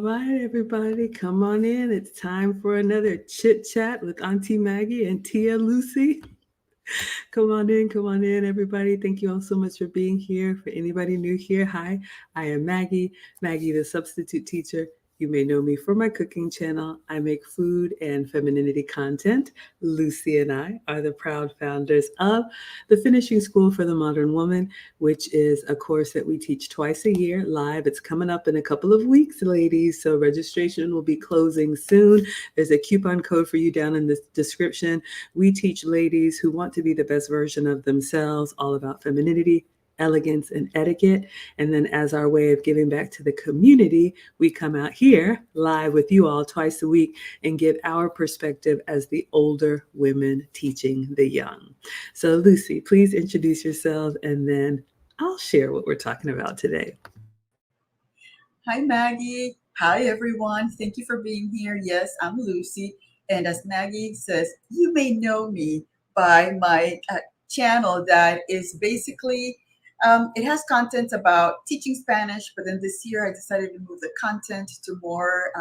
right, everybody, come on in. It's time for another chit chat with Auntie Maggie and Tia Lucy. Come on in, everybody. Thank you all so much for being here. For anybody new here, hi, I am Maggie, Maggie the substitute teacher. You may know me for my cooking channel. I make food and femininity content. Lucy and I are the proud founders of the Finishing School for the Modern Woman, which is a course that we teach twice a year live. It's coming up in a couple of weeks, ladies, so registration will be closing soon. There's a coupon code for you down in the description. We teach ladies who want to be the best version of themselves, all about femininity, elegance, and etiquette. And then as our way of giving back to the community, we come out here live with you all twice a week and give our perspective as the older women teaching the young. So Lucy, please introduce yourself and then I'll share what we're talking about today. Hi, Maggie. Hi, everyone. Thank you for being here. Yes, I'm Lucy. And as Maggie says, you may know me by my channel that is basically, it has content about teaching Spanish, but then this year I decided to move the content to more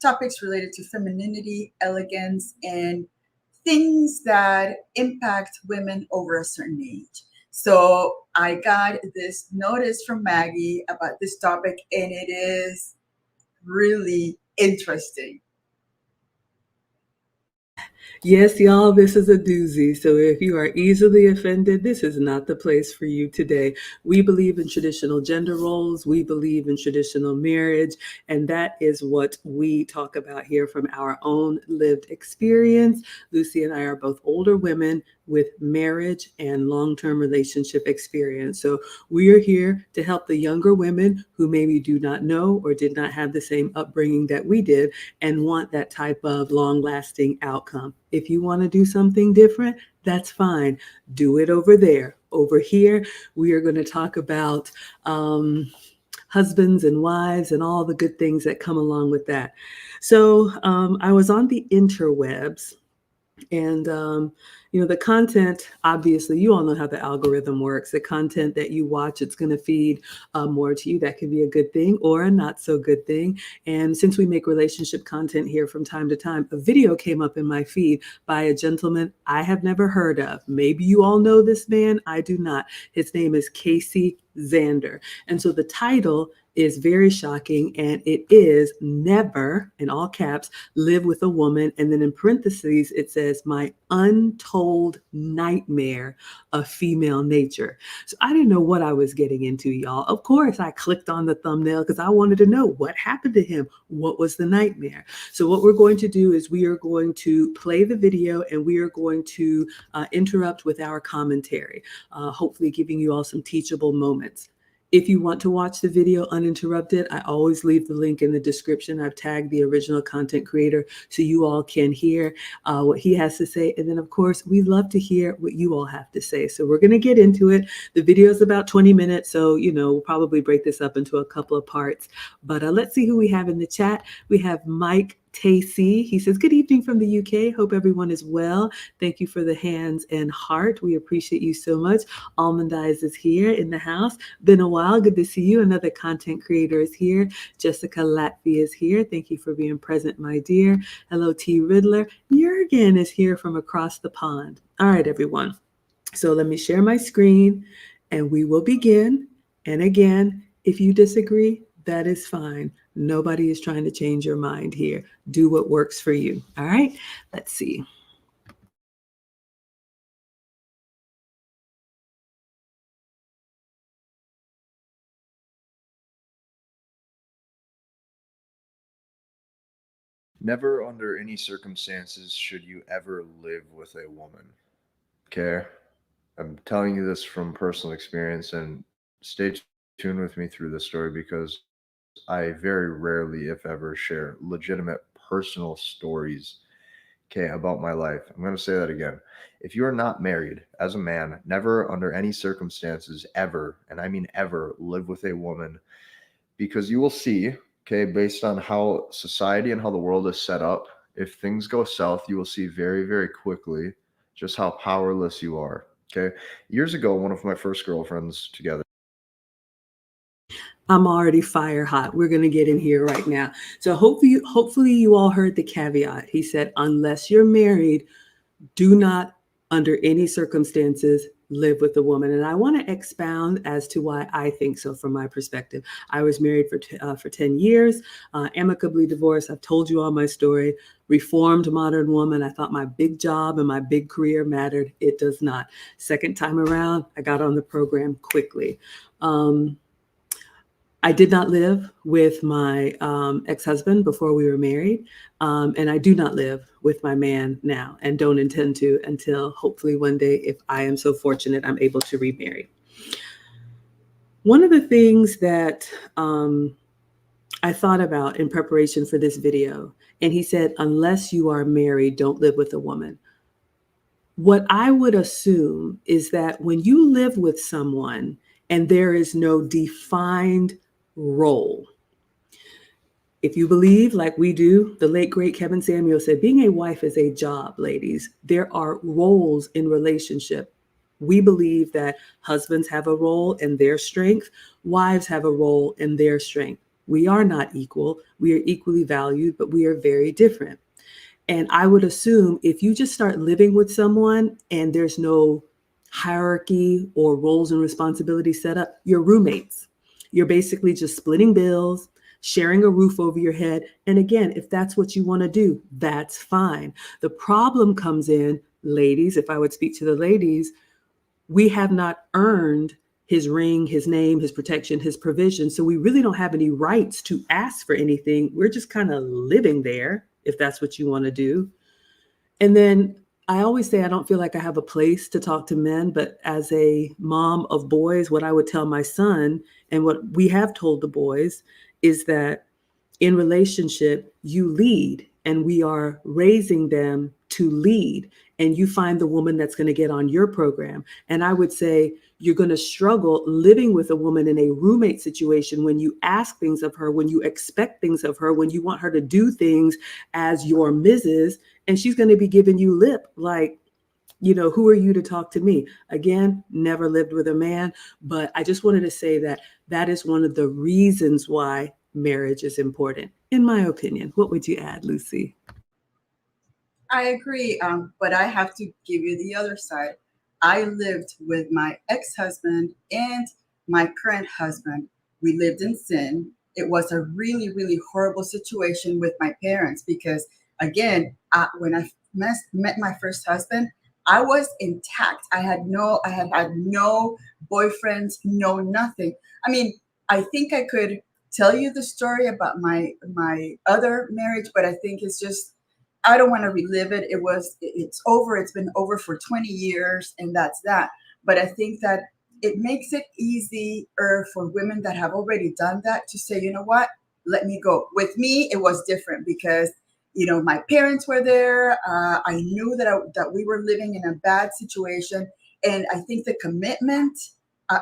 topics related to femininity, elegance, and things that impact women over a certain age. So I got this notice from Maggie about this topic, and it is really interesting. Yes, y'all, this is a doozy. So if you are easily offended, this is not the place for you today. We believe in traditional gender roles. We believe in traditional marriage. And that is what we talk about here from our own lived experience. Lucy and I are both older women with marriage and long-term relationship experience. So we are here to help the younger women who maybe do not know or did not have the same upbringing that we did and want that type of long-lasting outcome. If you want to do something different, that's fine. Do it over there. Over here, we are going to talk about husbands and wives and all the good things that come along with that. So I was on the interwebs. And, the content, obviously, you all know how the algorithm works. The content that you watch, it's going to feed more to you. That can be a good thing or a not so good thing. And since we make relationship content here from time to time, a video came up in my feed by a gentleman I have never heard of. Maybe you all know this man. I do not. His name is Casey Zander. And so the title is very shocking, and it is "Never," in all caps, live with a woman. And then in parentheses, it says, "My untold nightmare of female nature." So I didn't know what I was getting into, y'all. Of course, I clicked on the thumbnail because I wanted to know what happened to him. What was the nightmare? So what we're going to do is we are going to play the video and we are going to interrupt with our commentary, hopefully giving you all some teachable moments. If you want to watch the video uninterrupted, I always leave the link in the description. I've tagged the original content creator so you all can hear what he has to say. And then, of course, we love to hear what you all have to say. So we're going to get into it. The video is about 20 minutes, so, we'll probably break this up into a couple of parts. But let's see who we have in the chat. We have Mike Tacey. He says, "Good evening from the UK. Hope everyone is well. Thank you for the hands and heart. We appreciate you so much." Almond Eyes is here in the house. Been a while. Good to see you. Another content creator is here. Jessica Latvia is here. Thank you for being present, my dear. Hello, T. Riddler. Jurgen is here from across the pond. All right, everyone. So let me share my screen and we will begin. And again, if you disagree, that is fine. Nobody is trying to change your mind here. Do what works for you. All right, let's see. Never under any circumstances should you ever live with a woman. Okay? I'm telling you this from personal experience, and stay tuned with me through this story because I very rarely, if ever, share legitimate personal stories, okay, about my life. I'm going to say that again. If you are not married as a man, never under any circumstances ever, and I mean ever, live with a woman, because you will see, okay, based on how society and how the world is set up, if things go south, you will see very, very quickly just how powerless you are. Okay. Years ago, one of my first girlfriends together, I'm already fire hot. We're going to get in here right now. So hopefully you all heard the caveat. He said, unless you're married, do not, under any circumstances, live with a woman. And I want to expound as to why I think so from my perspective. I was married for 10 years, amicably divorced. I've told you all my story. Reformed modern woman. I thought my big job and my big career mattered. It does not. Second time around, I got on the program quickly. I did not live with my ex-husband before we were married, and I do not live with my man now and don't intend to until hopefully one day, if I am so fortunate, I'm able to remarry. One of the things that I thought about in preparation for this video, and he said, unless you are married, don't live with a woman. What I would assume is that when you live with someone and there is no defined role, if you believe, like we do, the late great Kevin Samuel said, being a wife is a job, ladies. There are roles in relationship. We believe that husbands have a role in their strength, wives have a role in their strength. We are not equal. We are equally valued, but we are very different. And I would assume if you just start living with someone and there's no hierarchy or roles and responsibilities set up, you're roommates. You're basically just splitting bills, sharing a roof over your head. And again, if that's what you want to do, that's fine. The problem comes in, ladies, if I would speak to the ladies, we have not earned his ring, his name, his protection, his provision. So we really don't have any rights to ask for anything. We're just kind of living there, if that's what you want to do. And then I always say I don't feel like I have a place to talk to men, but as a mom of boys, what I would tell my son and what we have told the boys is that in relationship, you lead, and we are raising them to lead. And you find the woman that's going to get on your program. And I would say you're going to struggle living with a woman in a roommate situation when you ask things of her, when you expect things of her, when you want her to do things as your Mrs., and she's going to be giving you lip like, who are you to talk to me? Again, never lived with a man, but I just wanted to say that that is one of the reasons why marriage is important, in my opinion. What would you add, Lucy? I agree, but I have to give you the other side. I lived with my ex-husband and my current husband. We lived in sin. It was a really, really horrible situation with my parents because, again, when I met my first husband, I was intact. I had had no boyfriends, no nothing. I mean, I think I could tell you the story about my other marriage, but I think it's just I don't want to relive it. It's over. It's been over for 20 years and that's that. But I think that it makes it easier for women that have already done that to say, you know what, let me go. With me, it was different because, my parents were there. I knew that we were living in a bad situation. And I think the commitment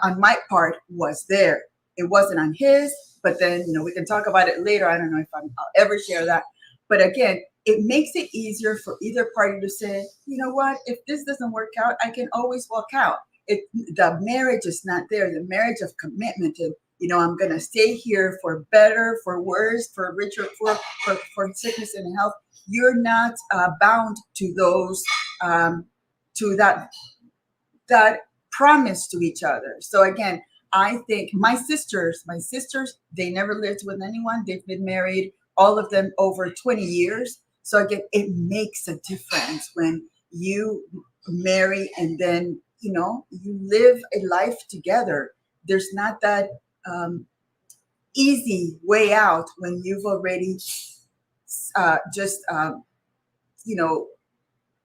on my part was there. It wasn't on his, but then, we can talk about it later. I don't know if I'll ever share that. But again, it makes it easier for either party to say, you know what, if this doesn't work out, I can always walk out. The marriage is not there. The marriage of commitment and, I'm going to stay here for better, for worse, for richer, for sickness and health. You're not bound to those, to that promise to each other. So again, I think my sisters, they never lived with anyone. They've been married, all of them over 20 years. So again, it makes a difference when you marry and then, you live a life together. There's not that easy way out when you've already just,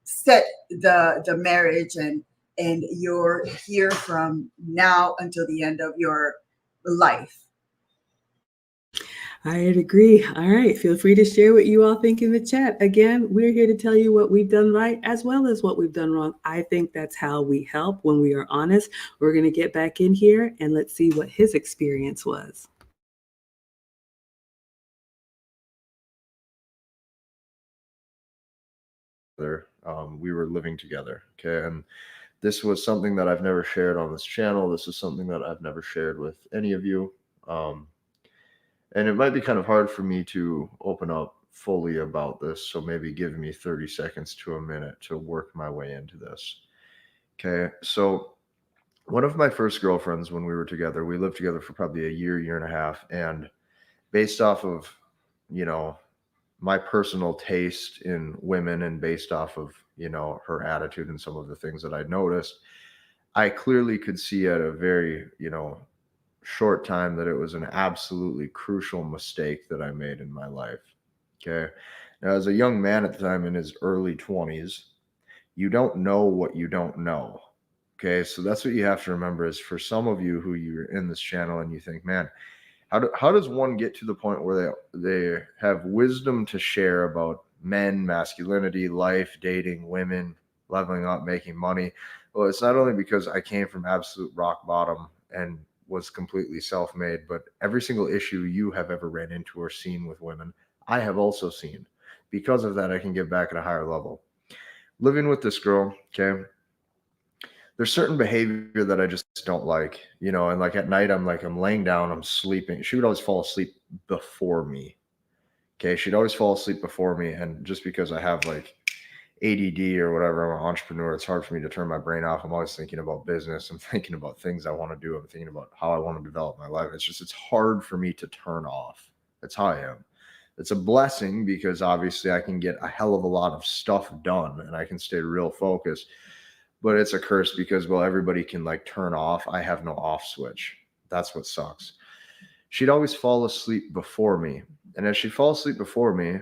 set the marriage and you're here from now until the end of your life. I'd agree. All right. Feel free to share what you all think in the chat. Again, we're here to tell you what we've done right as well as what we've done wrong. I think that's how we help when we are honest. We're going to get back in here and let's see what his experience was. We were living together. Okay. And this was something that I've never shared on this channel. This is something that I've never shared with any of you. And it might be kind of hard for me to open up fully about this, so maybe give me 30 seconds to a minute to work my way into this. Okay, so one of my first girlfriends, when we were together, we lived together for probably a year and a half, and based off of, you know, my personal taste in women and based off of, her attitude and some of the things that I noticed, I clearly could see at a very, short time that it was an absolutely crucial mistake that I made in my life. Okay. Now, as a young man at the time in his early 20s, you don't know what you don't know. Okay. So that's what you have to remember is for some of you who you're in this channel and you think, man, how does one get to the point where they have wisdom to share about men, masculinity, life, dating, women, leveling up, making money? Well, it's not only because I came from absolute rock bottom and was completely self-made, but every single issue you have ever ran into or seen with women, I have also seen. Because of that, I can give back at a higher level. Living with this girl, okay, there's certain behavior that I just don't like, and like at night, I'm laying down, I'm sleeping. She would always fall asleep before me. Okay. She'd always fall asleep before me. And just because I have like ADD or whatever, I'm an entrepreneur, it's hard for me to turn my brain off. I'm always thinking about business. I'm thinking about things I want to do. I'm thinking about how I want to develop my life. It's hard for me to turn off. That's how I am. It's a blessing because obviously I can get a hell of a lot of stuff done and I can stay real focused. But it's a curse because, well, everybody can like turn off. I have no off switch. That's what sucks. She'd always fall asleep before me. And as she'd fall asleep before me,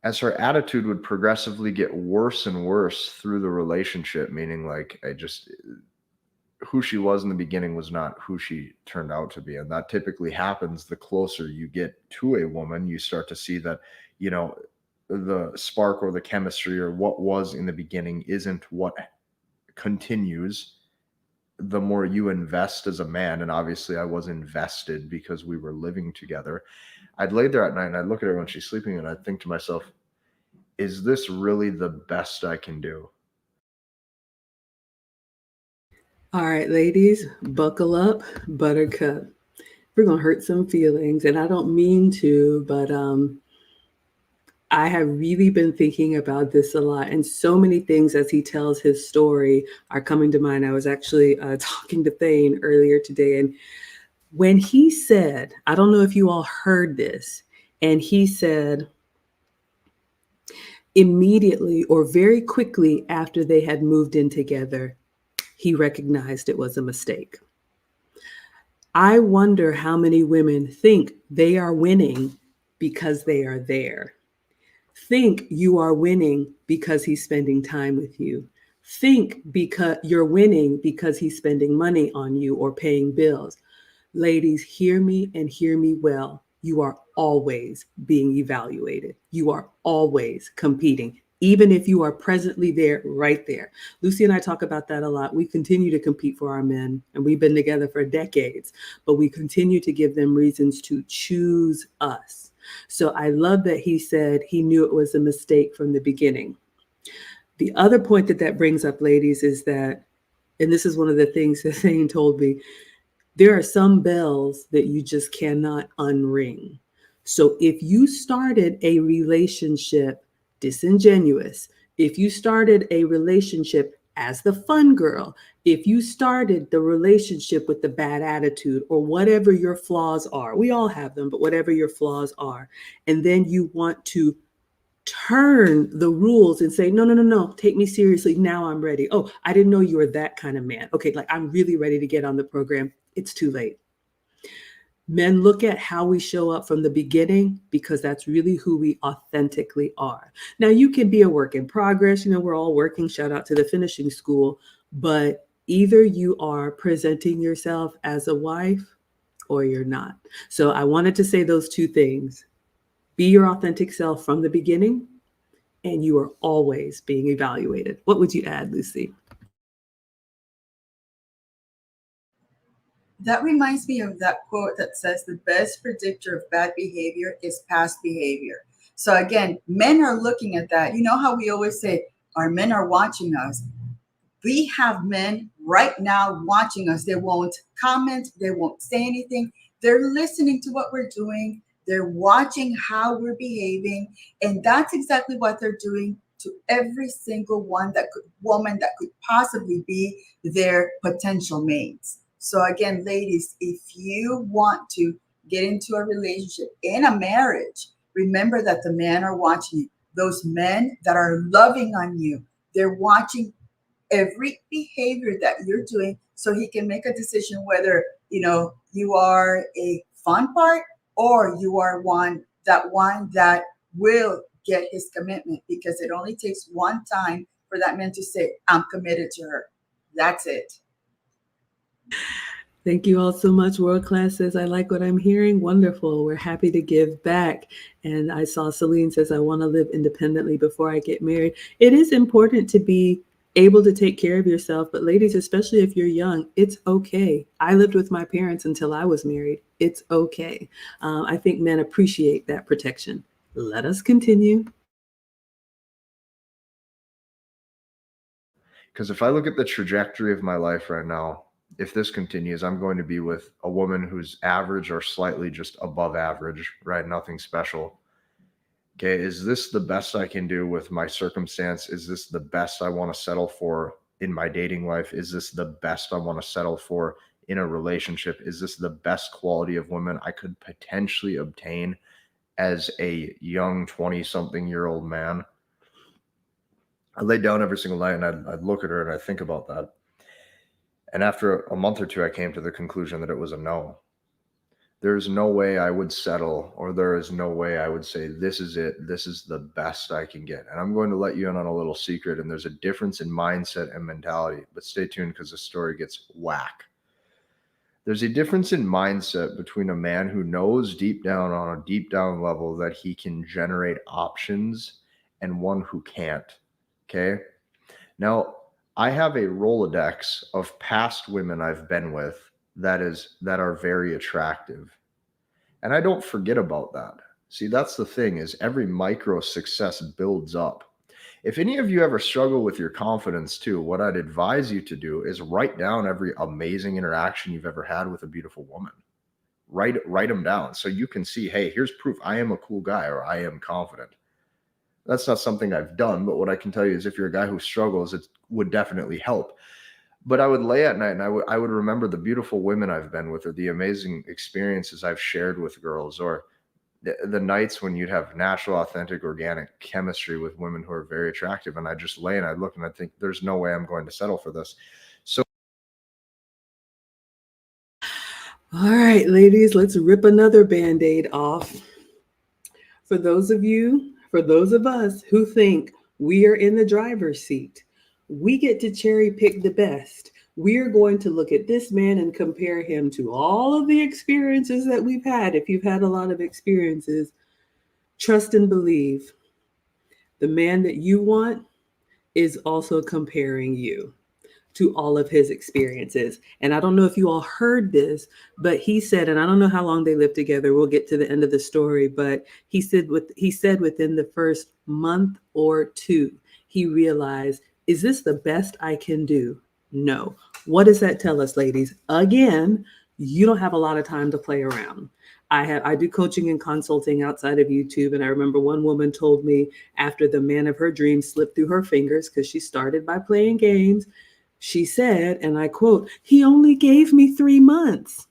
as her attitude would progressively get worse and worse through the relationship, meaning like who she was in the beginning was not who she turned out to be. And that typically happens the closer you get to a woman. You start to see that, the spark or the chemistry or what was in the beginning isn't what continues the more you invest as a man. And obviously I was invested because we were living together. I'd lay there at night and I'd look at her when she's sleeping and I'd think to myself, is this really the best I can do? All right, ladies, buckle up, buttercup. We're going to hurt some feelings. And I don't mean to, but I have really been thinking about this a lot. And so many things as he tells his story are coming to mind. I was actually talking to Thane earlier today. And when he said, I don't know if you all heard this, and he said, immediately or very quickly after they had moved in together, he recognized it was a mistake. I wonder how many women think they are winning because they are there. Think you are winning because he's spending time with you. Think because you're winning because he's spending money on you or paying bills. Ladies, hear me and hear me well. You are always being evaluated. You are always competing, even if you are presently there, right there. Lucy and I talk about that a lot. We continue to compete for our men, and we've been together for decades, but we continue to give them reasons to choose us. So I love that he said he knew it was a mistake from the beginning. The other point that brings up, ladies, is that, and this is one of the things that Thane told me, there are some bells that you just cannot unring. So if you started a relationship disingenuous, if you started a relationship as the fun girl, if you started the relationship with the bad attitude or whatever your flaws are, we all have them, but whatever your flaws are, and then you want to turn the rules and say, no, take me seriously. Now I'm ready. Oh, I didn't know you were that kind of man. Okay, like I'm really ready to get on the program. It's too late. Men look at how we show up from the beginning because that's really who we authentically are. Now, you can be a work in progress. We're all working. Shout out to the finishing school. But either you are presenting yourself as a wife or you're not. So I wanted to say those two things. Be your authentic self from the beginning, and you are always being evaluated. What would you add, Lucy? That reminds me of that quote that says the best predictor of bad behavior is past behavior. So again, men are looking at that. You know how we always say our men are watching us. We have men right now watching us. They won't comment, they won't say anything. They're listening to what we're doing, they're watching how we're behaving, and that's exactly what they're doing to every single woman that could possibly be their potential mates. So again, ladies, if you want to get into a relationship in a marriage, remember that the men are watching you. Those men that are loving on you, they're watching every behavior that you're doing so he can make a decision whether you are a fun part or you are one that will get his commitment, because it only takes one time for that man to say, I'm committed to her. That's it. Thank you all so much. World Class says, I like what I'm hearing. Wonderful. We're happy to give back. And I saw Celine says, I want to live independently before I get married. It is important to be able to take care of yourself. But ladies, especially if you're young, it's okay. I lived with my parents until I was married. It's okay. I think men appreciate that protection. Let us continue. Because if I look at the trajectory of my life right now, if this continues, I'm going to be with a woman who's average or slightly just above average, right? Nothing special. Okay, is this the best I can do with my circumstance? Is this the best I want to settle for in my dating life? Is this the best I want to settle for in a relationship? Is this the best quality of women I could potentially obtain as a young 20-something-year-old man? I lay down every single night and I'd look at her and I'd think about that. And after a month or two, I came to the conclusion that it was a no. There's no way I would settle, or there is no way I would say, this is it. This is the best I can get. And I'm going to let you in on a little secret. And there's a difference in mindset and mentality, but stay tuned because the story gets whack. There's a difference in mindset between a man who knows deep down on a deep down level that he can generate options and one who can't. Okay. Now, I have a Rolodex of past women I've been with that are very attractive. And I don't forget about that. See, that's the thing, is every micro success builds up. If any of you ever struggle with your confidence too, what I'd advise you to do is write down every amazing interaction you've ever had with a beautiful woman. Write them down so you can see, hey, here's proof I am a cool guy, or I am confident. That's not something I've done, but what I can tell you is if you're a guy who struggles, it would definitely help. But I would lay at night and I would remember the beautiful women I've been with, or the amazing experiences I've shared with girls, or the nights when you'd have natural, authentic, organic chemistry with women who are very attractive. And I just lay and I'd look and I'd think, there's no way I'm going to settle for this. So, All right, ladies, let's rip another Band-Aid off. For those of us who think we are in the driver's seat, we get to cherry pick the best. We're going to look at this man and compare him to all of the experiences that we've had. If you've had a lot of experiences, trust and believe. The man that you want is also comparing you to all of his experiences. And I don't know if you all heard this, but he said, and I don't know how long they lived together. We'll get to the end of the story, but he said within the first month or two, he realized, is this the best I can do? No. What does that tell us, ladies? Again, you don't have a lot of time to play around. I do coaching and consulting outside of YouTube. And I remember one woman told me after the man of her dreams slipped through her fingers, because she started by playing games, she said, and I quote, he only gave me 3 months.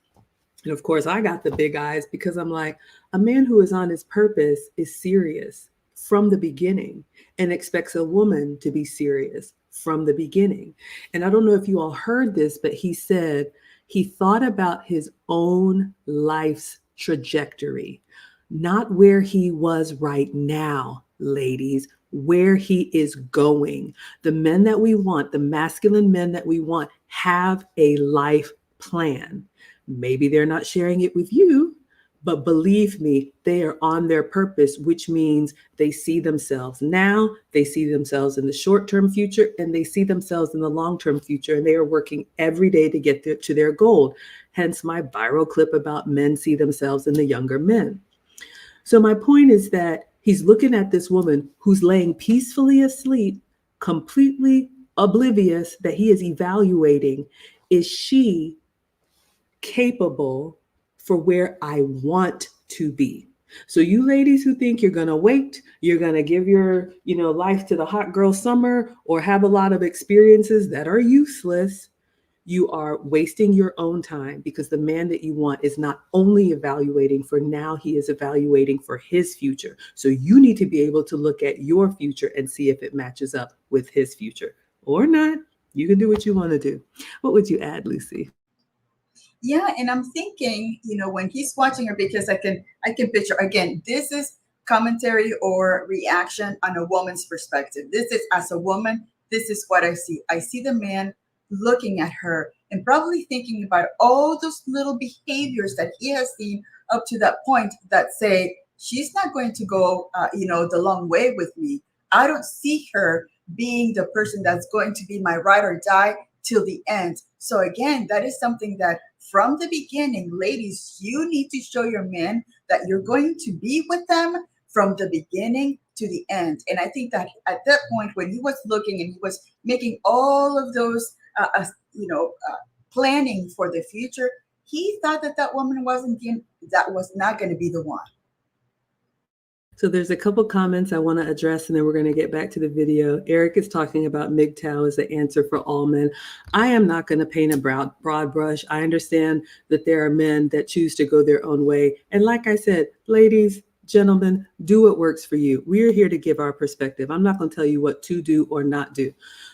And of course, I got the big eyes, because I'm like, a man who is on his purpose is serious from the beginning and expects a woman to be serious from the beginning. And I don't know if you all heard this, but he said he thought about his own life's trajectory, not where he was right now, ladies, where he is going. The men that we want, the masculine men that we want, have a life plan. Maybe they're not sharing it with you, but believe me, they are on their purpose, which means they see themselves now, they see themselves in the short-term future, and they see themselves in the long-term future, and they are working every day to get to their goal. Hence my viral clip about men see themselves in the younger men. So my point is that he's looking at this woman who's laying peacefully asleep, completely oblivious that he is evaluating, is she capable for where I want to be? So you ladies who think you're going to wait, you're going to give your, life to the hot girl summer or have a lot of experiences that are useless, you are wasting your own time, because the man that you want is not only evaluating for now, he is evaluating for his future. So you need to be able to look at your future and see if it matches up with his future or not. You can do what you want to do. What would you add, Lucy? Yeah, and I'm thinking, when he's watching her, because I can picture again, this is commentary or reaction on a woman's perspective. This is, as a woman, this is what I see. I see the man looking at her and probably thinking about all those little behaviors that he has seen up to that point that say she's not going to go, the long way with me. I don't see her being the person that's going to be my ride or die till the end. So again, that is something that from the beginning, ladies, you need to show your men that you're going to be with them from the beginning to the end. And I think that at that point, when he was looking and he was making all of those, planning for the future, he thought that that woman that was not going to be the one. So there's a couple comments I want to address, and then we're going to get back to the video. Eric is talking about MGTOW as the answer for all men. I am not going to paint a broad brush. I understand that there are men that choose to go their own way. And like I said, ladies, gentlemen, do what works for you. We're here to give our perspective. I'm not going to tell you what to do or not do.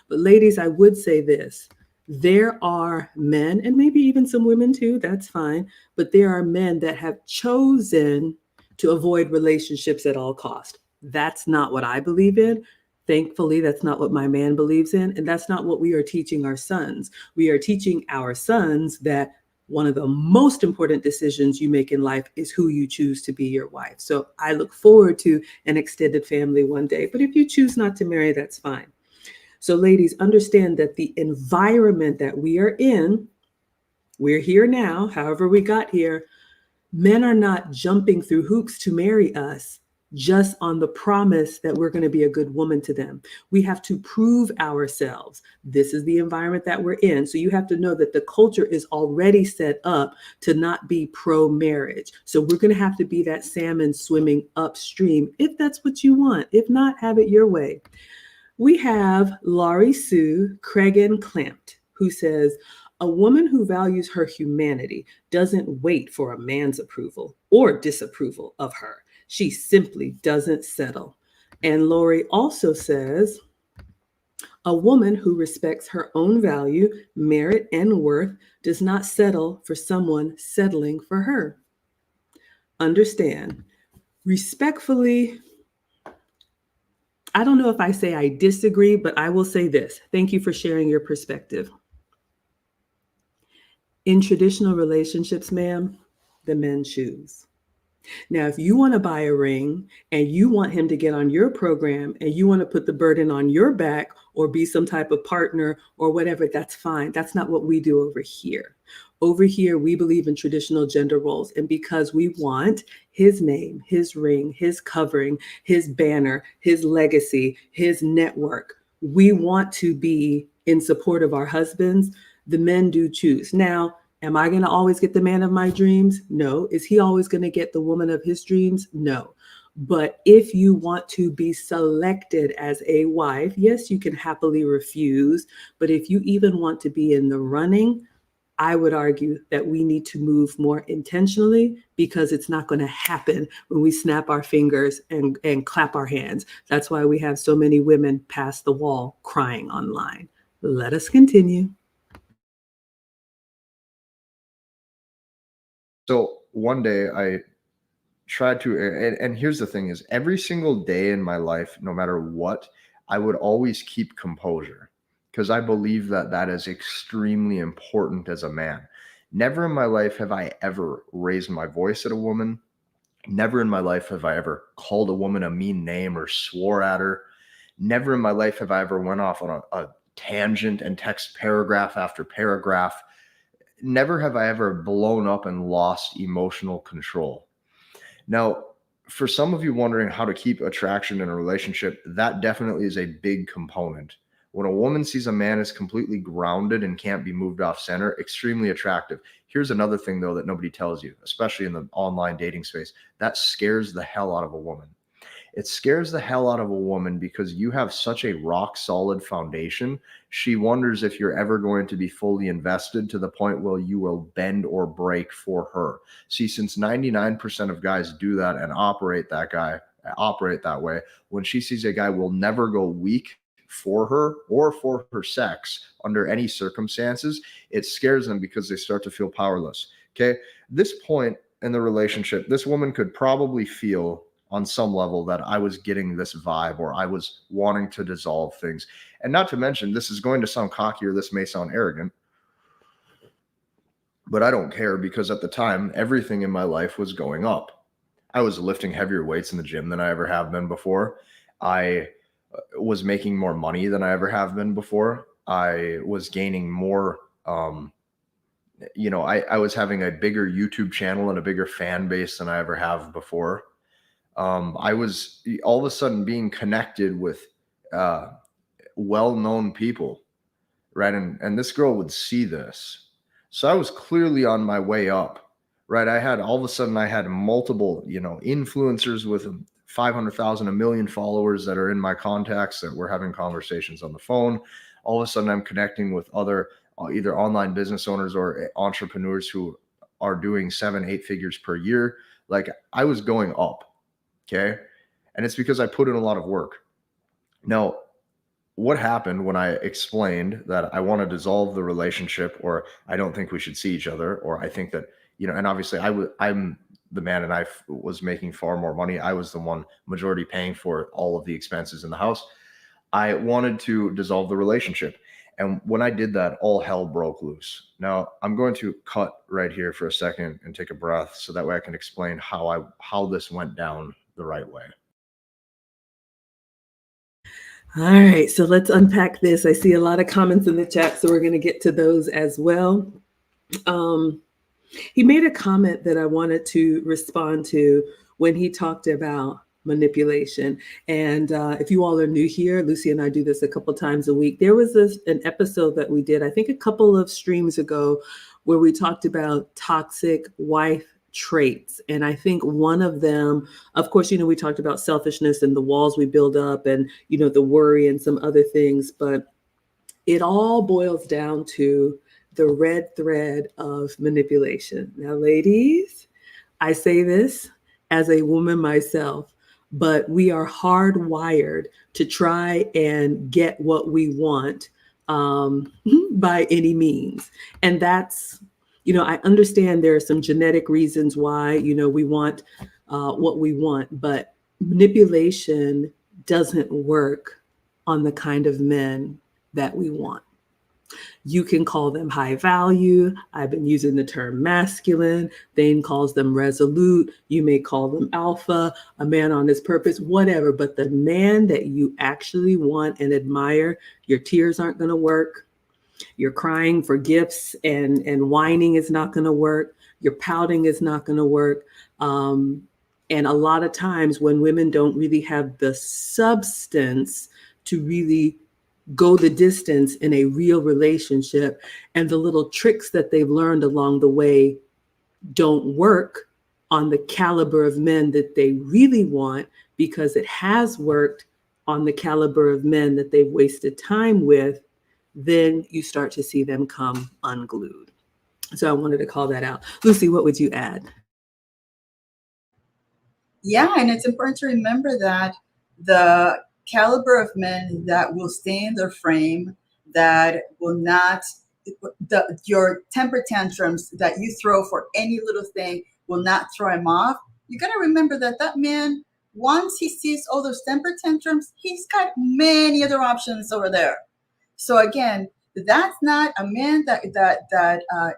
But ladies, I would say this. There are men, and maybe even some women too, that's fine. But there are men that have chosen to avoid relationships at all cost. That's not what I believe in. Thankfully, that's not what my man believes in. And that's not what we are teaching our sons. We are teaching our sons that one of the most important decisions you make in life is who you choose to be your wife. So I look forward to an extended family one day. But if you choose not to marry, that's fine. So ladies, understand that the environment that we are in, we're here now, however we got here, men are not jumping through hoops to marry us just on the promise that we're going to be a good woman to them. We have to prove ourselves. This is the environment that we're in. So you have to know that the culture is already set up to not be pro-marriage. So we're going to have to be that salmon swimming upstream if that's what you want. If not, have it your way. We have Laurie Sue Cregan Clamped, who says, a woman who values her humanity doesn't wait for a man's approval or disapproval of her. She simply doesn't settle. And Lori also says, a woman who respects her own value, merit, and worth does not settle for someone settling for her. Understand, respectfully, I don't know if I say I disagree, but I will say this. Thank you for sharing your perspective. In traditional relationships, ma'am, the men choose. Now, if you want to buy a ring and you want him to get on your program and you want to put the burden on your back or be some type of partner or whatever, that's fine. That's not what we do over here. Over here, we believe in traditional gender roles. And because we want his name, his ring, his covering, his banner, his legacy, his network, we want to be in support of our husbands. The men do choose. Now, am I going to always get the man of my dreams? No. Is he always going to get the woman of his dreams? No. But if you want to be selected as a wife, yes, you can happily refuse. But if you even want to be in the running, I would argue that we need to move more intentionally, because it's not going to happen when we snap our fingers and clap our hands. That's why we have so many women past the wall crying online. Let us continue. So one day I tried to, and here's the thing is, every single day in my life, no matter what, I would always keep composure, because I believe that that is extremely important as a man. Never in my life have I ever raised my voice at a woman. Never in my life have I ever called a woman a mean name or swore at her. Never in my life have I ever went off on a tangent and text paragraph after paragraph. Never have I ever blown up and lost emotional control. Now, for some of you wondering how to keep attraction in a relationship, that definitely is a big component. When a woman sees a man is completely grounded and can't be moved off center, extremely attractive. Here's another thing, though, that nobody tells you, especially in the online dating space, that scares the hell out of a woman. It scares the hell out of a woman because you have such a rock solid foundation. She wonders if you're ever going to be fully invested to the point where you will bend or break for her. See, since 99% of guys do that and operate that way, when she sees a guy will never go weak for her or for her sex under any circumstances, it scares them because they start to feel powerless. Okay. This point in the relationship, this woman could probably feel on some level that I was getting this vibe or I was wanting to dissolve things. And not to mention, this is going to sound cocky or this may sound arrogant, but I don't care because at the time, everything in my life was going up. I was lifting heavier weights in the gym than I ever have been before. I was making more money than I ever have been before. I was gaining more, I was having a bigger YouTube channel and a bigger fan base than I ever have before. I was all of a sudden being connected with well-known people, right? And this girl would see this. So I was clearly on my way up, right? All of a sudden I had multiple, influencers with 500,000, a million followers that are in my contacts that we're having conversations on the phone. All of a sudden I'm connecting with other either online business owners or entrepreneurs who are doing 7-8 figures per year. Like I was going up. Okay. And it's because I put in a lot of work. Now, what happened when I explained that I want to dissolve the relationship, or I don't think we should see each other, or I think that, and obviously I'm the man and I was making far more money. I was the one majority paying for all of the expenses in the house. I wanted to dissolve the relationship. And when I did that, all hell broke loose. Now I'm going to cut right here for a second and take a breath so that way I can explain how this went down the right way. All right, so let's unpack this. I see a lot of comments in the chat, so we're going to get to those as well. He made a comment that I wanted to respond to when he talked about manipulation. And if you all are new here, Lucy and I do this a couple times a week. There was an episode that we did, I think a couple of streams ago, where we talked about toxic wife traits. And I think one of them, of course, we talked about selfishness and the walls we build up and, the worry and some other things, but it all boils down to the red thread of manipulation. Now, ladies, I say this as a woman myself, but we are hardwired to try and get what we want by any means. And that's, I understand there are some genetic reasons why, we want what we want, but manipulation doesn't work on the kind of men that we want. You can call them high value. I've been using the term masculine. Thane calls them resolute. You may call them alpha, a man on his purpose, whatever. But the man that you actually want and admire, your tears aren't going to work. Your crying for gifts and whining is not going to work. Your pouting is not going to work. And a lot of times when women don't really have the substance to really go the distance in a real relationship, and the little tricks that they've learned along the way don't work on the caliber of men that they really want, because it has worked on the caliber of men that they've wasted time with, then you start to see them come unglued. So I wanted to call that out. Lucy, what would you add? Yeah, and it's important to remember that the caliber of men that will stay in their frame, that will not, your temper tantrums that you throw for any little thing will not throw him off. You got to remember that man, once he sees all those temper tantrums, he's got many other options over there. So again, that's not a man that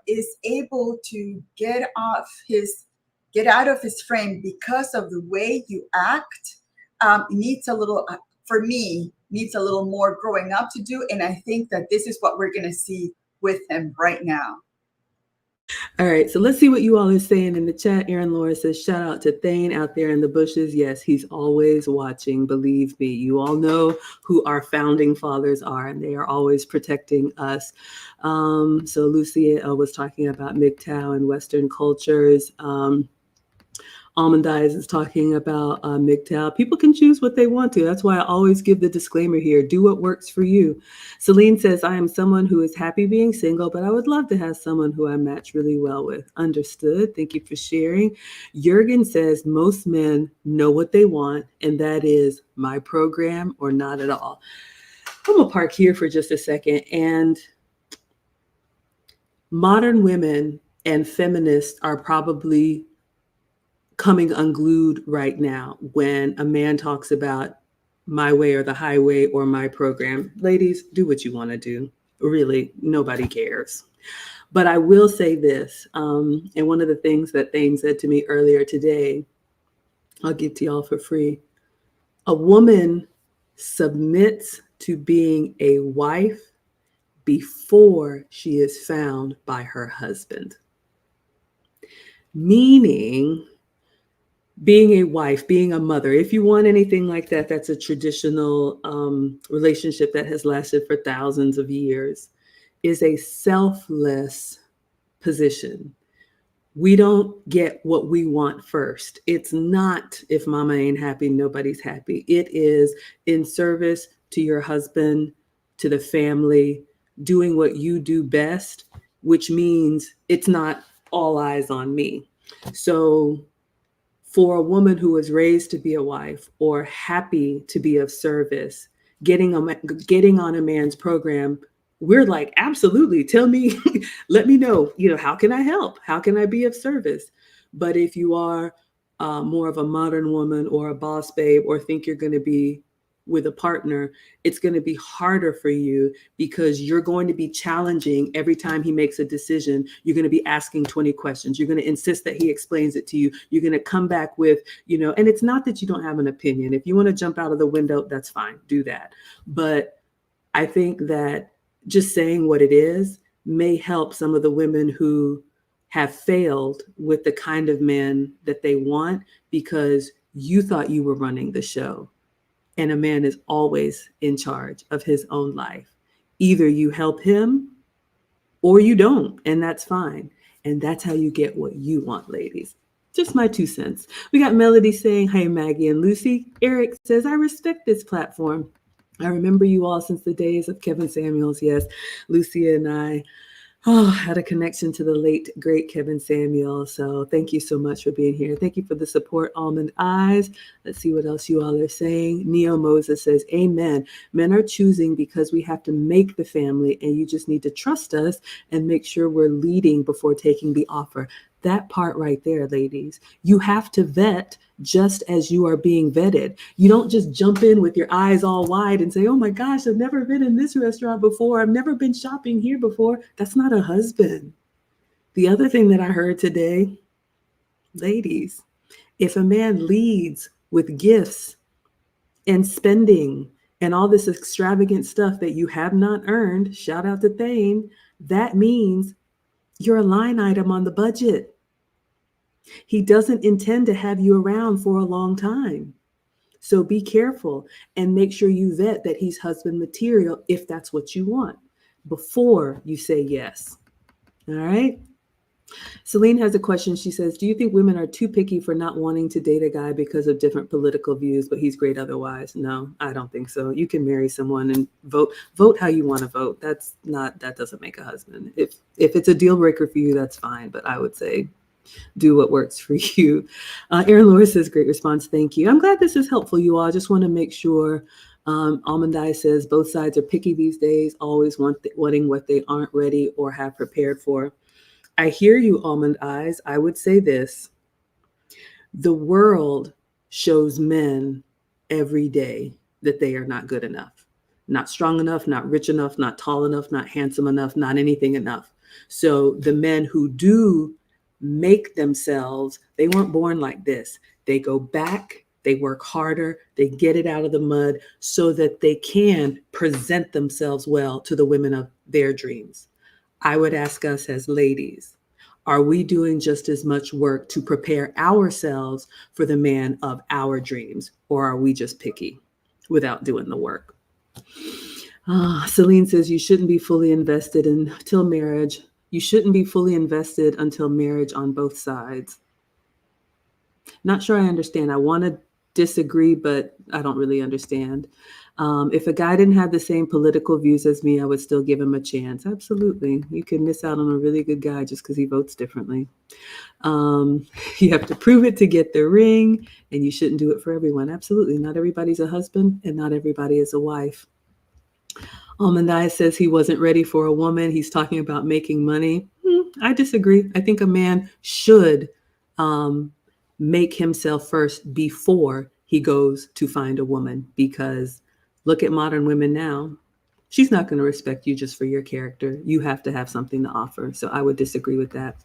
is able to get out of his frame because of the way you act. Needs a little, for me, needs a little more growing up to do. And I think that this is what we're going to see with him right now. All right, so let's see what you all are saying in the chat. Aaron Laura says, shout out to Thane out there in the bushes. Yes, he's always watching. Believe me, you all know who our founding fathers are, and they are always protecting us. So Lucy was talking about MGTOW and Western cultures. Almond Eyes is talking about MGTOW. People can choose what they want to. That's why I always give the disclaimer here. Do what works for you. Celine says, I am someone who is happy being single, but I would love to have someone who I match really well with. Understood. Thank you for sharing. Jurgen says, most men know what they want, and that is my program or not at all. I'm going to park here for just a second. And modern women and feminists are probably coming unglued right now when a man talks about my way or the highway or my program. Ladies, do what you want to do. Really, nobody cares. But I will say this, and one of the things that Thane said to me earlier today, I'll give to y'all for free. A woman submits to being a wife before she is found by her husband. Meaning, being a wife, being a mother, if you want anything like that, that's a traditional relationship that has lasted for thousands of years, is a selfless position. We don't get what we want first. It's not, if mama ain't happy, nobody's happy. It is in service to your husband, to the family, doing what you do best, which means it's not all eyes on me. So for a woman who was raised to be a wife or happy to be of service, getting on a man's program, we're like, absolutely, tell me, let me know, how can I help? How can I be of service? But if you are more of a modern woman or a boss babe, or think you're going to be with a partner, it's going to be harder for you because you're going to be challenging every time he makes a decision. You're going to be asking 20 questions. You're going to insist that he explains it to you. You're going to come back with, and it's not that you don't have an opinion. If you want to jump out of the window, that's fine. Do that. But I think that just saying what it is may help some of the women who have failed with the kind of men that they want because you thought you were running the show. And a man is always in charge of his own life. Either you help him or you don't, and that's fine. And that's how you get what you want, ladies. Just my 2 cents. We got Melody saying, hey, Maggie and Lucy. Eric says, I respect this platform. I remember you all since the days of Kevin Samuels. Yes, Lucy and I had a connection to the late, great Kevin Samuel. So thank you so much for being here. Thank you for the support, Almond Eyes. Let's see what else you all are saying. Neo Moses says, amen. Men are choosing because we have to make the family, and you just need to trust us and make sure we're leading before taking the offer. That part right there, ladies, you have to vet just as you are being vetted. You don't just jump in with your eyes all wide and say, oh my gosh, I've never been in this restaurant before. I've never been shopping here before. That's not a husband. The other thing that I heard today, ladies, if a man leads with gifts and spending and all this extravagant stuff that you have not earned, shout out to Thane, that means you're a line item on the budget. He doesn't intend to have you around for a long time. So be careful and make sure you vet that he's husband material if that's what you want before you say yes. All right. Celine has a question. She says, do you think women are too picky for not wanting to date a guy because of different political views, but he's great otherwise? No, I don't think so. You can marry someone and vote how you want to vote. That doesn't make a husband. If it's a deal breaker for you, that's fine. But I would say do what works for you. Aaron Laura says, great response. Thank you. I'm glad this is helpful, you all. I just want to make sure. Almond Eye says, both sides are picky these days, always wanting what they aren't ready or have prepared for. I hear you, Almond Eyes. I would say this. The world shows men every day that they are not good enough, not strong enough, not rich enough, not tall enough, not handsome enough, not anything enough. So the men who do make themselves, they weren't born like this. They go back, they work harder, they get it out of the mud so that they can present themselves well to the women of their dreams. I would ask us as ladies, Are we doing just as much work to prepare ourselves for the man of our dreams? Or are we just picky without doing the work? Celine says you shouldn't be fully invested until marriage. You shouldn't be fully invested until marriage on both sides. Not sure I understand. I want to disagree, but I don't really understand. If a guy didn't have the same political views as me, I would still give him a chance. Absolutely. You can miss out on a really good guy just because he votes differently. You have to prove it to get the ring, and you shouldn't do it for everyone. Absolutely. Not everybody's a husband, and not everybody is a wife. Almandai says he wasn't ready for a woman. He's talking about making money. I disagree. I think a man should make himself first before he goes to find a woman, because look at modern women now. She's not going to respect you just for your character. You have to have something to offer. So I would disagree with that.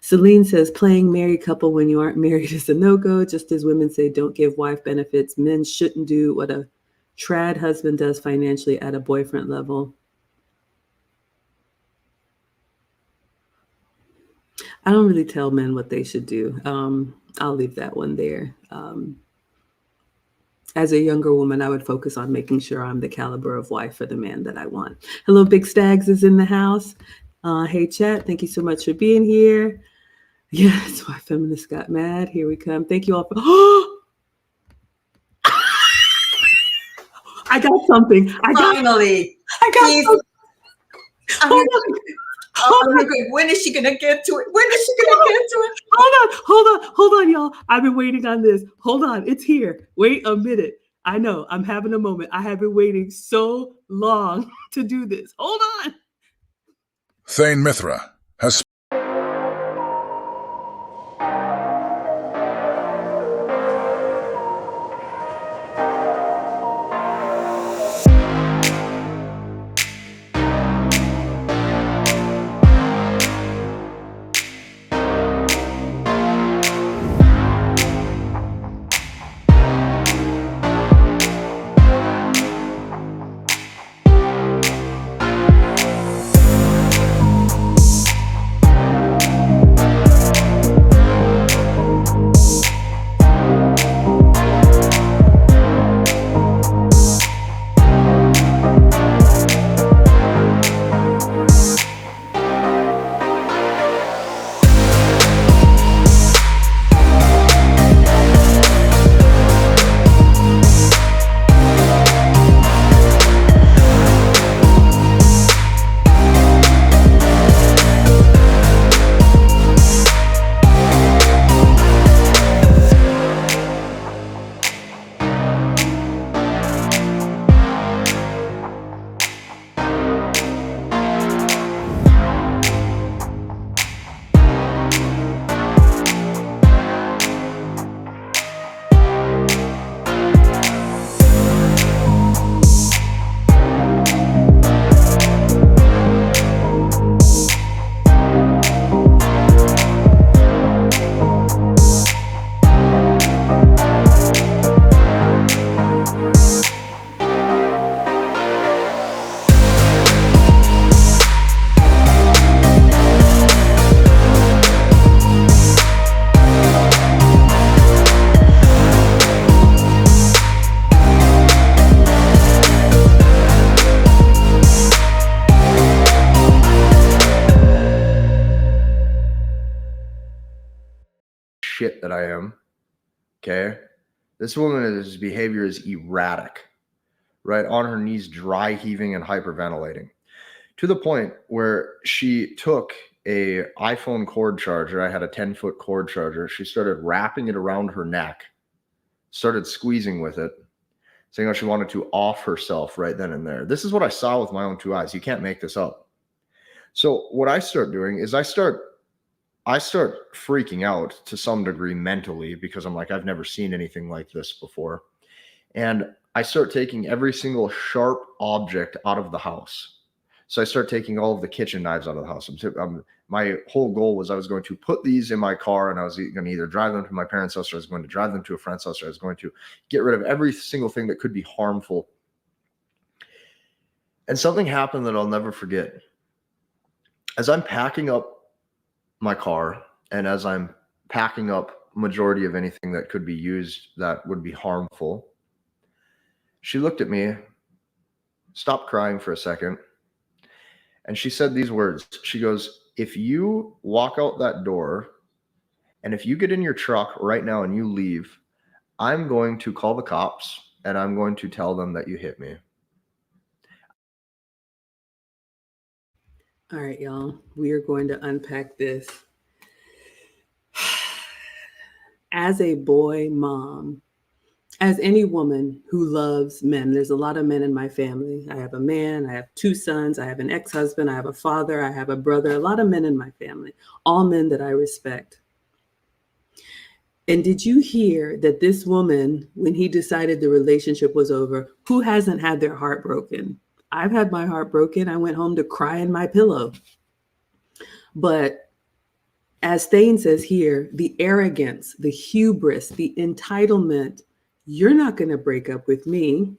Celine says playing married couple when you aren't married is a no-go. Just as women say don't give wife benefits, men shouldn't do what a trad husband does financially at a boyfriend level. I don't really tell men what they should do. I'll leave that one there. As a younger woman, I would focus on making sure I'm the caliber of wife for the man that I want. Hello, Big Stags is in the house. Hey, chat. Thank you so much for being here. Yeah, that's why feminists got mad. Here we come. Thank you all for... I got something. Finally. I got something. Hold on. When is she gonna get to it? When is she gonna get to it? Hold on, y'all. I've been waiting on this. Hold on, it's here. Wait a minute. I know, I'm having a moment. I have been waiting so long to do this. Hold on. Thane Mithra has shit that I am. Okay. This woman's behavior is erratic, right? On her knees, dry heaving and hyperventilating, to the point where she took a iPhone cord charger. I had a 10-foot cord charger. She started wrapping it around her neck, started squeezing with it, saying how she wanted to off herself right then and there. This is what I saw with my own two eyes. You can't make this up. So what I start doing is I start freaking out to some degree mentally, because I'm like, I've never seen anything like this before. And I start taking every single sharp object out of the house. So I start taking all of the kitchen knives out of the house. My whole goal was I was going to put these in my car, and I was going to either drive them to my parents' house, or I was going to drive them to a friend's house, or I was going to get rid of every single thing that could be harmful. And something happened that I'll never forget. As I'm packing up my car, and as I'm packing up majority of anything that could be used that would be harmful, she looked at me, stopped crying for a second, and she said these words. She goes, "If you walk out that door and if you get in your truck right now and you leave, I'm going to call the cops and I'm going to tell them that you hit me." All right, y'all, we are going to unpack this. As a boy mom, as any woman who loves men, there's a lot of men in my family. I have a man, I have 2 sons, I have an ex-husband, I have a father, I have a brother, a lot of men in my family, all men that I respect. And did you hear that this woman, when he decided the relationship was over, who hasn't had their heart broken? I've had my heart broken. I went home to cry in my pillow. But as Thane says here, the arrogance, the hubris, the entitlement, you're not going to break up with me.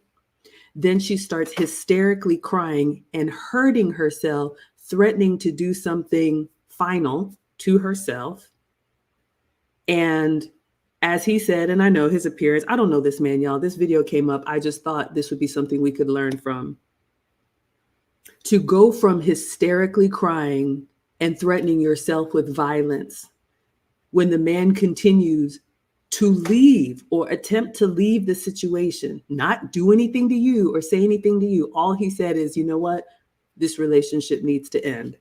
Then she starts hysterically crying and hurting herself, threatening to do something final to herself. And as he said, and I know his appearance, I don't know this man, y'all. This video came up. I just thought this would be something we could learn from. To go from hysterically crying and threatening yourself with violence when the man continues to leave or attempt to leave the situation, not do anything to you or say anything to you. All he said is, you know what? This relationship needs to end.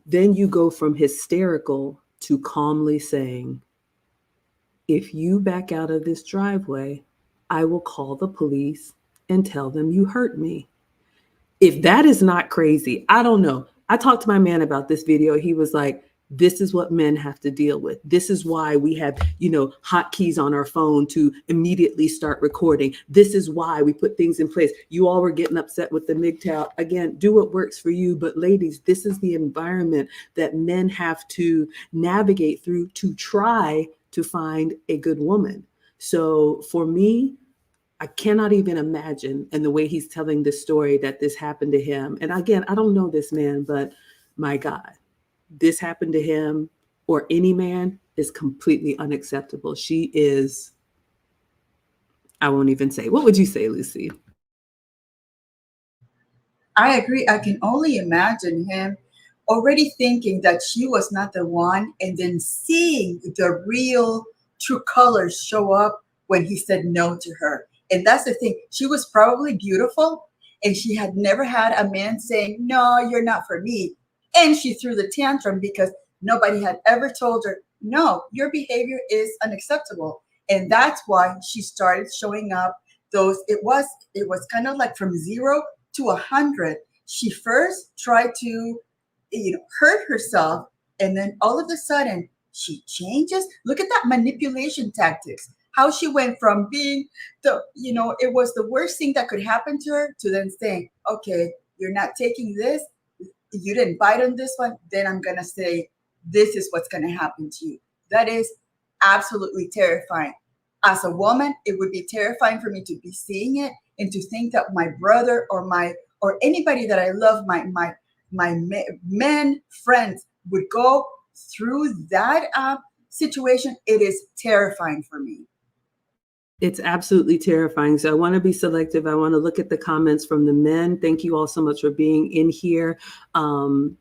Then you go from hysterical to calmly saying, if you back out of this driveway, I will call the police and tell them you hurt me. If that is not crazy, I don't know. I talked to my man about this video. He was like, this is what men have to deal with. This is why we have, hotkeys on our phone to immediately start recording. This is why we put things in place. You all were getting upset with the MGTOW. Again, do what works for you. But ladies, this is the environment that men have to navigate through to try to find a good woman. So for me, I cannot even imagine, and the way he's telling this story, that this happened to him. And again, I don't know this man, but my God, this happened to him or any man is completely unacceptable. She is, I won't even say. What would you say, Lucy? I agree. I can only imagine him already thinking that she was not the one, and then seeing the real true colors show up when he said no to her. And that's the thing. She was probably beautiful, and she had never had a man saying, no, you're not for me. And she threw the tantrum because nobody had ever told her, no, your behavior is unacceptable. And that's why she started showing up it was kind of like from 0 to 100. She first tried to, hurt herself, and then all of a sudden she changes. Look at that manipulation tactics. How she went from being it was the worst thing that could happen to her, to then saying, okay, you're not taking this. You didn't bite on this one. Then I'm going to say, this is what's going to happen to you. That is absolutely terrifying. As a woman, it would be terrifying for me to be seeing it and to think that my brother or anybody that I love, my men friends would go through that situation. It is terrifying for me. It's absolutely terrifying. So I want to be selective. I want to look at the comments from the men. Thank you all so much for being in here. I'm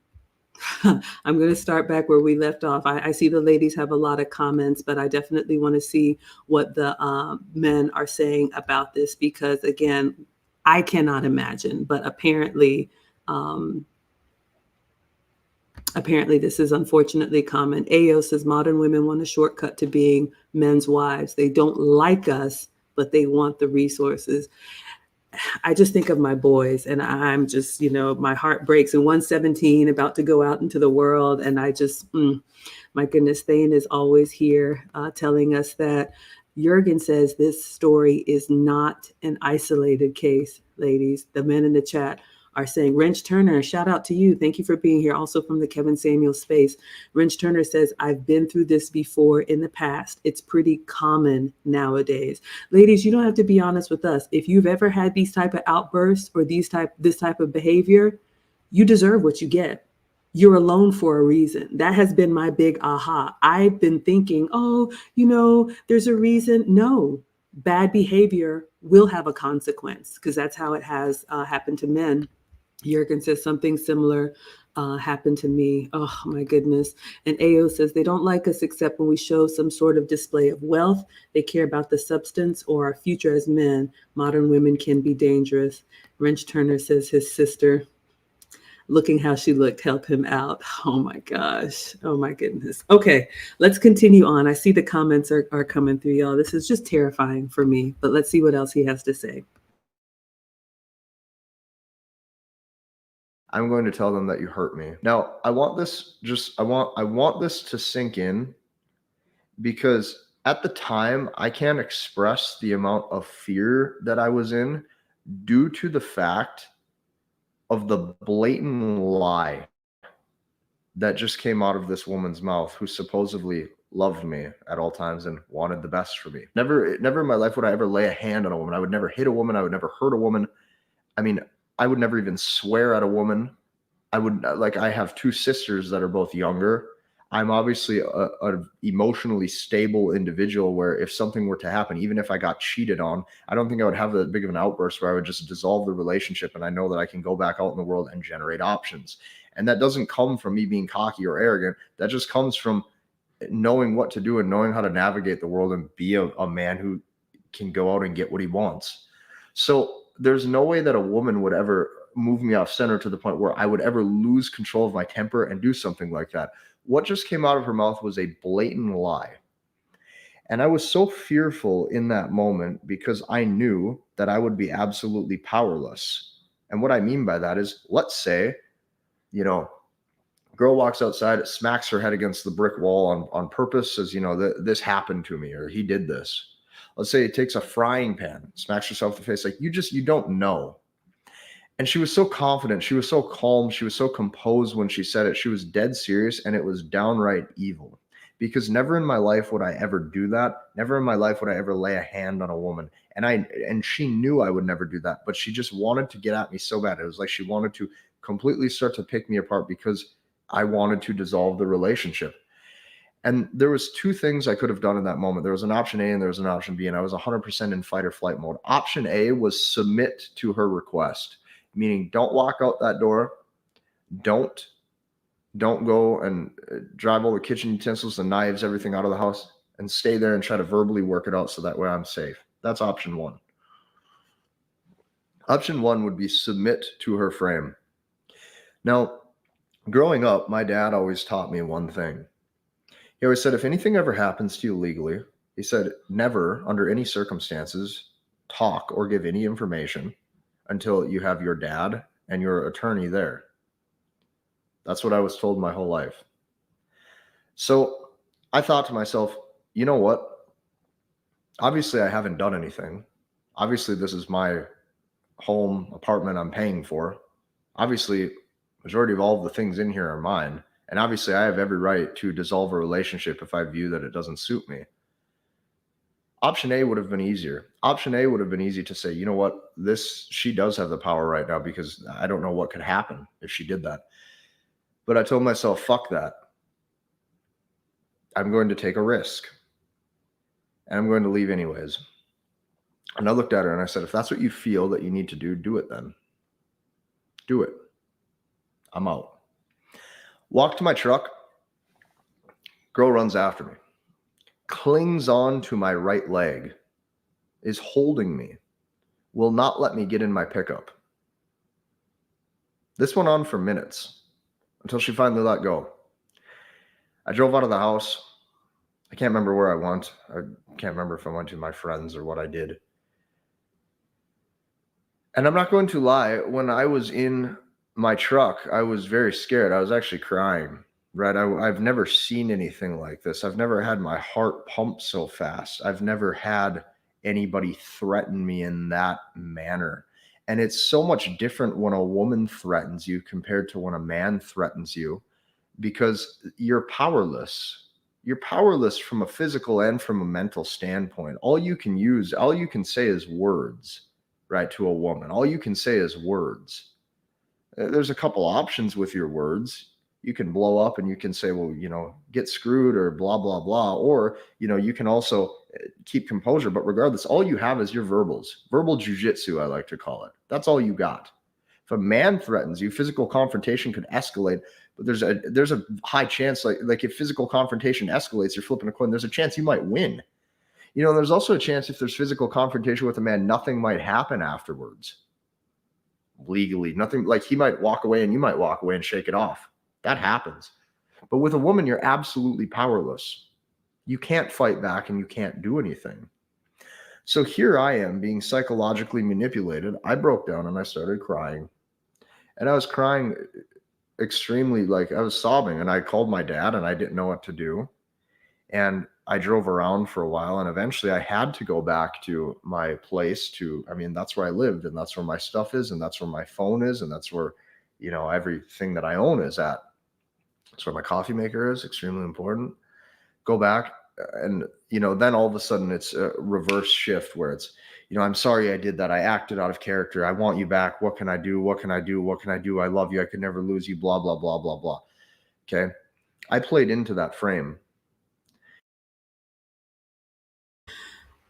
going to start back where we left off. I see the ladies have a lot of comments, but I definitely want to see what the men are saying about this, because again, I cannot imagine, but apparently this is unfortunately common. Ayo says modern women want a shortcut to being men's wives. They don't like us, but they want the resources. I just think of my boys, and I'm just, my heart breaks. And 117 about to go out into the world. And I just, my goodness, Thane is always here telling us that. Jurgen says this story is not an isolated case, ladies. The men in the chat are saying, Wrench Turner, shout out to you. Thank you for being here. Also from the Kevin Samuel space. Wrench Turner says, I've been through this before in the past. It's pretty common nowadays. Ladies, you don't have to be honest with us. If you've ever had these type of outbursts or this type of behavior, you deserve what you get. you're alone for a reason. That has been my big aha. I've been thinking, oh, there's a reason. No, bad behavior will have a consequence, because that's how it has happened to men. Jurgen says something similar happened to me. Oh my goodness. And AO says they don't like us except when we show some sort of display of wealth. They care about the substance or our future as men. Modern women can be dangerous. Wrench Turner says his sister, looking how she looked, help him out. Oh my gosh. Oh my goodness. Okay, let's continue on. I see the comments are coming through, y'all. This is just terrifying for me, but let's see what else he has to say. I'm going to tell them that you hurt me. Now, I want this to sink in, because at the time I can't express the amount of fear that I was in due to the fact of the blatant lie that just came out of this woman's mouth, who supposedly loved me at all times and wanted the best for me. Never in my life would I ever lay a hand on a woman. I would never hit a woman. I would never hurt a woman. I mean, I would never even swear at a woman. I have two sisters that are both younger. I'm obviously a emotionally stable individual, where if something were to happen, even if I got cheated on, I don't think I would have that big of an outburst where I would just dissolve the relationship, and I know that I can go back out in the world and generate options. And that doesn't come from me being cocky or arrogant. That just comes from knowing what to do and knowing how to navigate the world and be a man who can go out and get what he wants. So there's no way that a woman would ever move me off center to the point where I would ever lose control of my temper and do something like that. What just came out of her mouth was a blatant lie. And I was so fearful in that moment, because I knew that I would be absolutely powerless. And what I mean by that is, let's say, girl walks outside, smacks her head against the brick wall on purpose, says, this happened to me, or he did this. Let's say it takes a frying pan, smacks herself in the face, like, you don't know. And she was so confident. She was so calm. She was so composed when she said it. She was dead serious, and it was downright evil. Because never in my life would I ever do that. Never in my life would I ever lay a hand on a woman. And she knew I would never do that, but she just wanted to get at me so bad. It was like she wanted to completely start to pick me apart, because I wanted to dissolve the relationship. And there was two things I could have done in that moment. There was an option A and there was an option B, and I was 100% in fight or flight mode. Option A was submit to her request, meaning don't walk out that door. Don't go and drive all the kitchen utensils, the knives, everything out of the house, and stay there and try to verbally work it out so that way I'm safe. That's option one. Option one would be submit to her frame. Now, growing up, my dad always taught me one thing. He always said, if anything ever happens to you legally, he said, never, under any circumstances, talk or give any information until you have your dad and your attorney there. That's what I was told my whole life. So I thought to myself, you know what? Obviously, I haven't done anything. Obviously, this is my home apartment I'm paying for. Obviously, majority of all of the things in here are mine. And obviously, I have every right to dissolve a relationship if I view that it doesn't suit me. Option A would have been easier. Option A would have been easy to say, you know what? She does have the power right now, because I don't know what could happen if she did that. But I told myself, fuck that. I'm going to take a risk. And I'm going to leave anyways. And I looked at her and I said, if that's what you feel that you need to do, do it then. Do it. I'm out. Walk to my truck. Girl runs after me. Clings on to my right leg. Is holding me. Will not let me get in my pickup. This went on for minutes until she finally let go. I drove out of the house. I can't remember where I went. I can't remember if I went to my friends or what I did. And I'm not going to lie, when I was in my truck, I was very scared. I was actually crying, right? I've never seen anything like this. I've never had my heart pump so fast. I've never had anybody threaten me in that manner. And it's so much different when a woman threatens you compared to when a man threatens you, because you're powerless. You're powerless from a physical and from a mental standpoint. All you can say is words, right, to a woman. All you can say is words. There's a couple options with your words. You can blow up and you can say, well, get screwed or blah, blah, blah. Or, you can also keep composure. But regardless, all you have is your verbals, verbal jujitsu, I like to call it. That's all you got. If a man threatens you, physical confrontation could escalate. But there's a high chance, like if physical confrontation escalates, you're flipping a coin, there's a chance you might win. There's also a chance if there's physical confrontation with a man, nothing might happen afterwards. Legally, nothing, like he might walk away and you might walk away and shake it off. That happens. But with a woman, you're absolutely powerless. You can't fight back and you can't do anything. So here I am being psychologically manipulated. I broke down and I started crying. And I was crying extremely, like I was sobbing, and I called my dad and I didn't know what to do. And I drove around for a while, and eventually I had to go back to my place that's where I lived, and that's where my stuff is, and that's where my phone is, and that's where, everything that I own is at. That's where my coffee maker is, extremely important. Go back, and, then all of a sudden it's a reverse shift where it's, I'm sorry I did that. I acted out of character. I want you back. What can I do? What can I do? What can I do? I love you. I could never lose you. Blah, blah, blah, blah, blah. Okay. I played into that frame.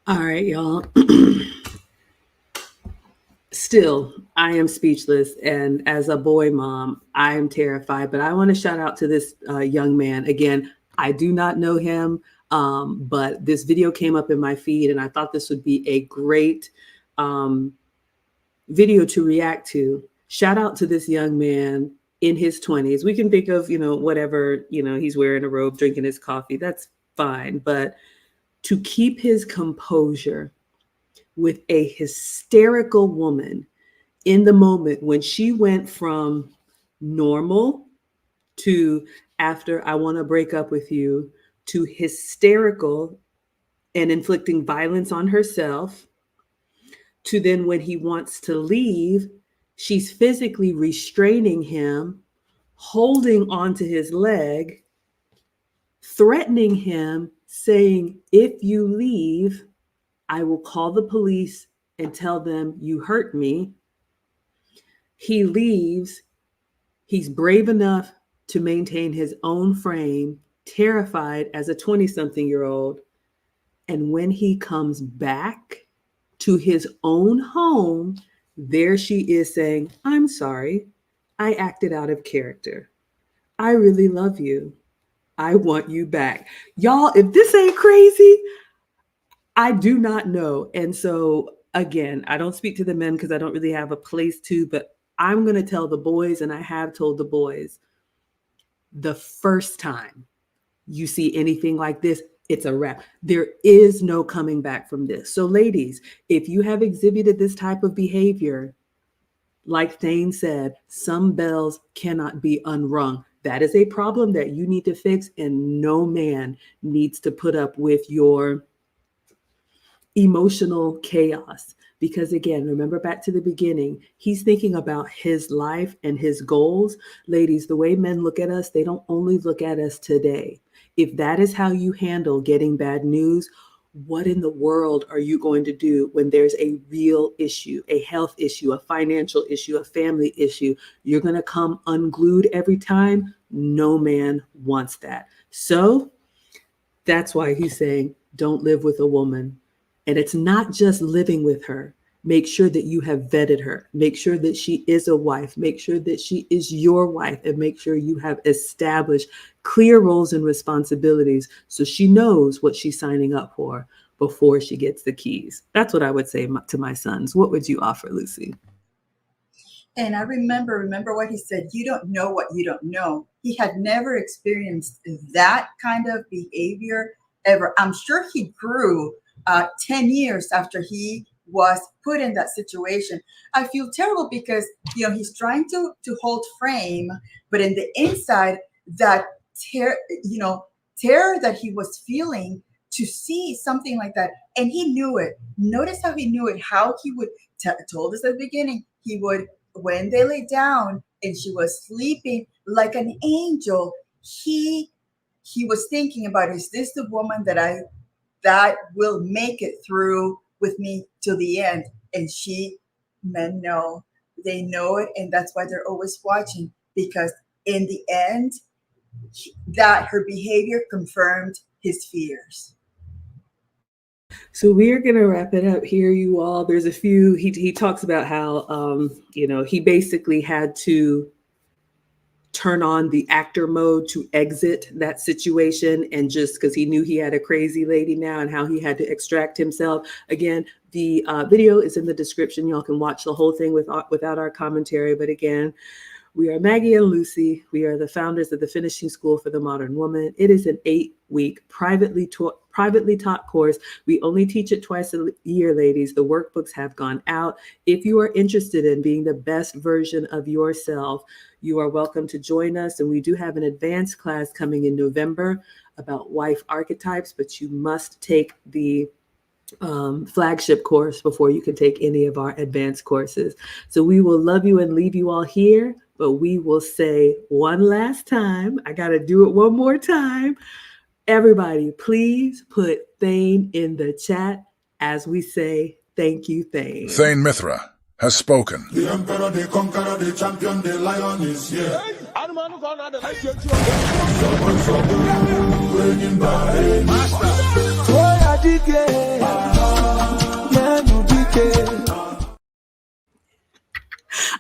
All right, y'all. Still, I am speechless. And as a boy mom, I am terrified. But I want to shout out to this young man. Again, I do not know him, but this video came up in my feed, and I thought this would be a great video to react to. Shout out to this young man in his 20s. We can think of, whatever, he's wearing a robe, drinking his coffee. That's fine. But to keep his composure with a hysterical woman in the moment when she went from normal to after I want to break up with you to hysterical and inflicting violence on herself to then when he wants to leave, she's physically restraining him, holding onto his leg, threatening him, saying, if you leave, I will call the police and tell them you hurt me. He leaves. He's brave enough to maintain his own frame, terrified as a 20-something-year-old. And when he comes back to his own home, there she is saying, I'm sorry. I acted out of character. I really love you. I want you back. Y'all, if this ain't crazy, I do not know. And so, again, I don't speak to the men because I don't really have a place to, but I'm going to tell the boys, and I have told the boys, the first time you see anything like this, it's a wrap. There is no coming back from this. So ladies, if you have exhibited this type of behavior, like Thane said, some bells cannot be unrung. That is a problem that you need to fix, and no man needs to put up with your emotional chaos. Because again, remember back to the beginning, he's thinking about his life and his goals. Ladies, the way men look at us, they don't only look at us today. If that is how you handle getting bad news, what in the world are you going to do when there's a real issue, a health issue, a financial issue, a family issue? You're going to come unglued every time? No man wants that. So that's why he's saying, don't live with a woman. And it's not just living with her. Make sure that you have vetted her. Make sure that she is a wife. Make sure that she is your wife, and make sure you have established clear roles and responsibilities so she knows what she's signing up for before she gets the keys. That's what I would say to my sons. What would you offer, Lucy? And I remember what he said, you don't know what you don't know. He had never experienced that kind of behavior ever. I'm sure he grew 10 years after he was put in that situation. I feel terrible because, he's trying to hold frame, but in the inside, that terror that he was feeling to see something like that. And he knew it. Notice how he knew it, how he would, told us at the beginning, he would, when they lay down and she was sleeping like an angel, he was thinking about, is this the woman that will make it through with me till the end? And men know, they know it, and that's why they're always watching, because in the end, that her behavior confirmed his fears. So we're going to wrap it up here, you all. There's a few, he talks about how, he basically had to turn on the actor mode to exit that situation, and just because he knew he had a crazy lady now and how he had to extract himself. Again, the video is in the description. Y'all can watch the whole thing without our commentary. But again, we are Maggie and Lucy. We are the founders of the Finishing School for the Modern Woman. It is an 8-week privately taught course. We only teach it twice a year, ladies. The workbooks have gone out. If you are interested in being the best version of yourself, you are welcome to join us. And we do have an advanced class coming in November about wife archetypes, but you must take the flagship course before you can take any of our advanced courses. So we will love you and leave you all here, but we will say one last time. I got to do it one more time. Everybody, please put Thane in the chat as we say thank you, Thane. Thane Mithra has spoken. The emperor, the conqueror, the champion, the lion is here. Reigning by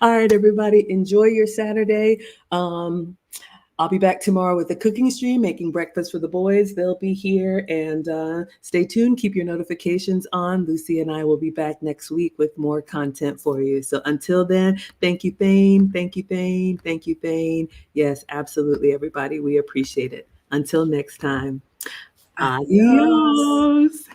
All right, everybody, enjoy your Saturday. I'll be back tomorrow with a cooking stream, making breakfast for the boys. They'll be here, and stay tuned. Keep your notifications on. Lucy and I will be back next week with more content for you. So until then, thank you, Thane. Thank you, Thane. Thank you, Thane. Yes, absolutely, everybody. We appreciate it. Until next time. Adios.